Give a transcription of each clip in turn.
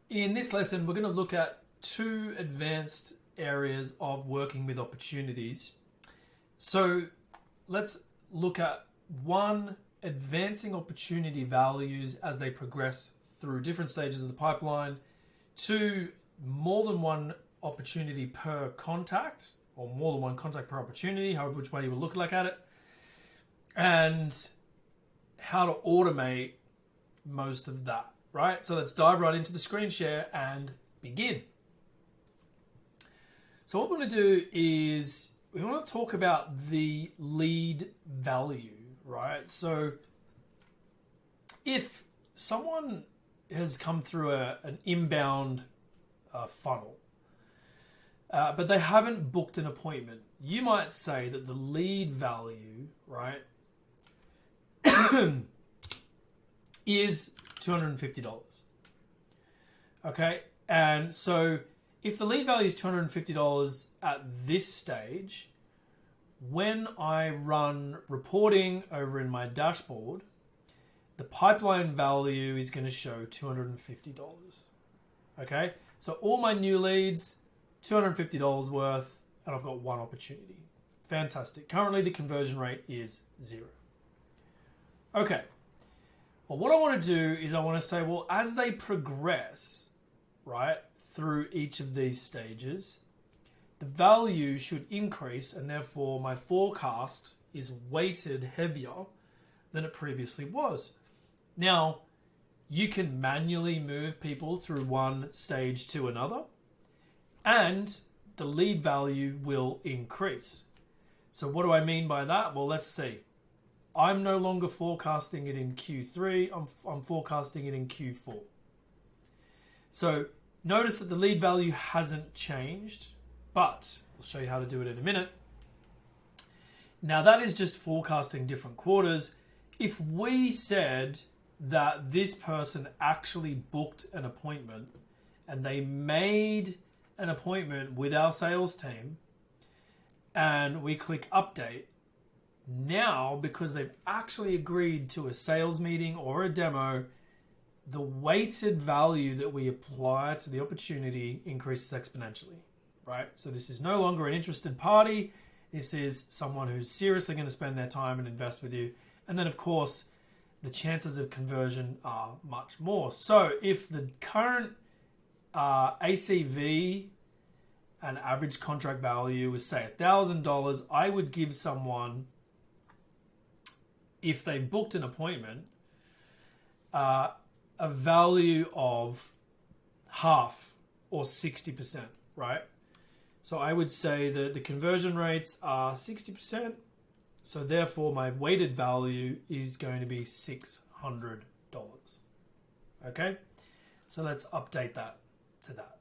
In this lesson, we're going to look at two advanced areas of working with opportunities. So let's look at one, advancing opportunity values as they progress through different stages of the pipeline. Two, more than one opportunity per contact, or more than one contact per opportunity, however which way you would look like at it. And how to automate most of that, right? So let's dive right into the screen share and begin. So what we're going to do is we want to talk about the lead value, right? So if someone has come through an inbound funnel, but they haven't booked an appointment, you might say that the lead value, right, is $250. Okay, and so if the lead value is $250 at this stage, when I run reporting over in my dashboard, the pipeline value is going to show $250. Okay, so all my new leads, $250 worth, and I've got one opportunity. Fantastic. Currently, the conversion rate is 0. Okay. Well, what I want to do is I want to say, well, as they progress, right, through each of these stages, the value should increase, and therefore my forecast is weighted heavier than it previously was. Now, you can manually move people through one stage to another, and the lead value will increase. So what do I mean by that? Well, let's see. I'm no longer forecasting it in Q3, I'm forecasting it in Q4. So notice that the lead value hasn't changed, but I'll show you how to do it in a minute. Now that is just forecasting different quarters. If we said that this person actually booked an appointment and they made an appointment with our sales team and we click update, now, because they've actually agreed to a sales meeting or a demo, the weighted value that we apply to the opportunity increases exponentially, right? So this is no longer an interested party. This is someone who's seriously going to spend their time and invest with you. And then, of course, the chances of conversion are much more. So if the current ACV and average contract value was, say, $1,000, I would give someone, if they booked an appointment, a value of half or 60%, right? So I would say that the conversion rates are 60%. So therefore my weighted value is going to be $600. Okay. So let's update that to that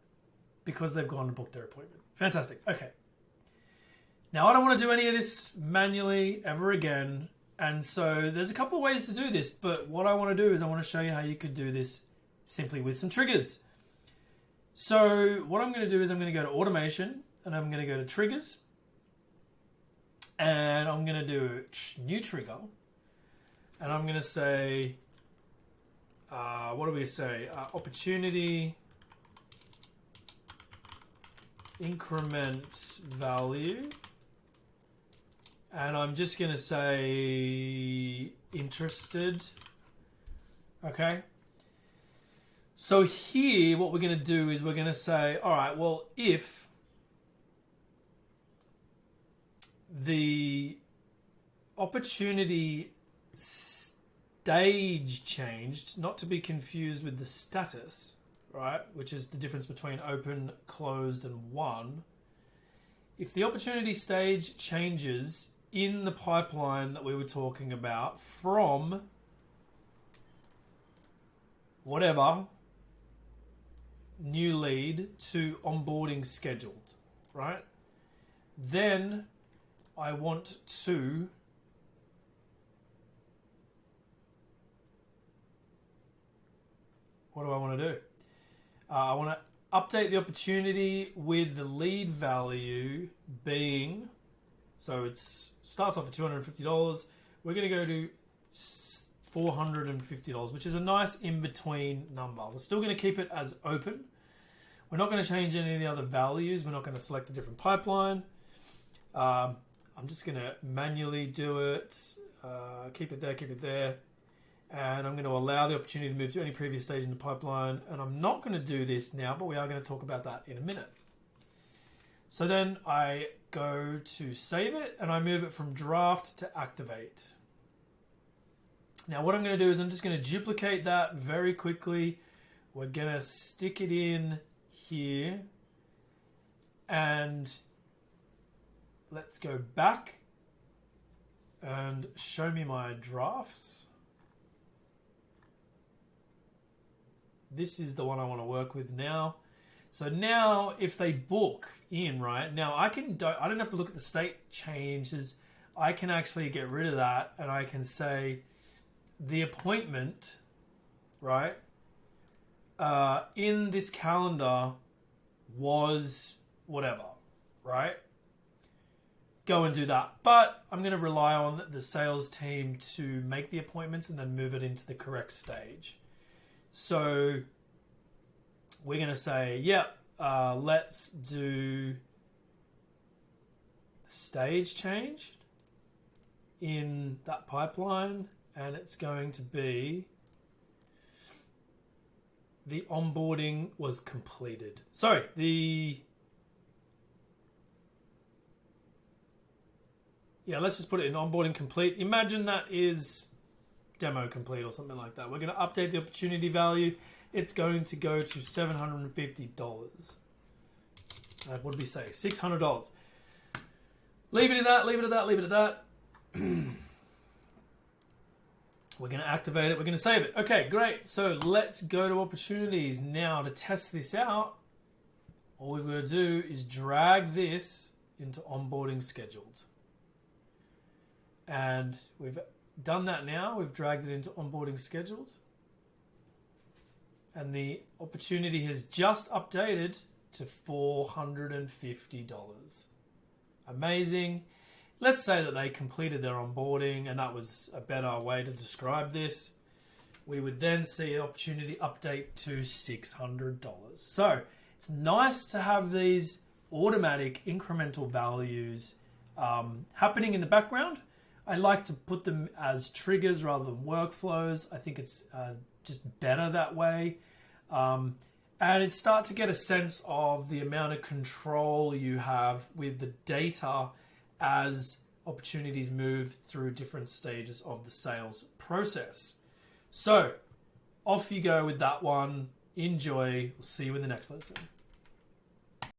because they've gone and booked their appointment. Fantastic. Okay. Now I don't want to do any of this manually ever again. And so there's a couple of ways to do this, but what I want to do is I want to show you how you could do this simply with some triggers. So what I'm going to do is I'm going to go to automation and I'm going to go to triggers and I'm going to do new trigger and I'm going to say, what do we say? Opportunity increment value. And I'm just going to say interested. Okay. So here, what we're going to do is we're going to say, all right, well, if the opportunity stage changed, not to be confused with the status, right, which is the difference between open, closed, and won. If the opportunity stage changes in the pipeline that we were talking about from whatever new lead to onboarding scheduled, right? Then I want to what do I want to do? I want to update the opportunity with the lead value being, so it starts off at $250. We're going to go to $450, which is a nice in-between number. We're still going to keep it as open. We're not going to change any of the other values. We're not going to select a different pipeline. I'm just going to manually do it. Keep it there. And I'm going to allow the opportunity to move to any previous stage in the pipeline. And I'm not going to do this now, but we are going to talk about that in a minute. So then I go to save it and I move it from draft to activate. Now what I'm going to do is I'm just going to duplicate that very quickly. We're going to stick it in here and let's go back and show me my drafts. This is the one I want to work with now. So now if they book in, right, now I don't have to look at the state changes. I can actually get rid of that and I can say the appointment, right, in this calendar was whatever, right? Go and do that. But I'm going to rely on the sales team to make the appointments and then move it into the correct stage. So we're going to say, yep, let's do stage change in that pipeline. And it's going to be the onboarding was completed. Sorry, let's just put it in onboarding complete. Imagine that is demo complete or something like that. We're going to update the opportunity value. It's going to go to $750. What did we say? $600. Leave it at that, leave it at that, leave it at that. We're going to activate it. We're going to save it. Okay, great. So let's go to opportunities now to test this out. All we've got to do is drag this into onboarding scheduled. And we've done that now. We've dragged it into onboarding scheduled. And the opportunity has just updated to $450. Amazing. Let's say that they completed their onboarding and that was a better way to describe this. We would then see an opportunity update to $600. So it's nice to have these automatic incremental values happening in the background. I like to put them as triggers rather than workflows. I think it's just better that way. And it starts to get a sense of the amount of control you have with the data as opportunities move through different stages of the sales process. So off you go with that one. Enjoy. We'll see you in the next lesson.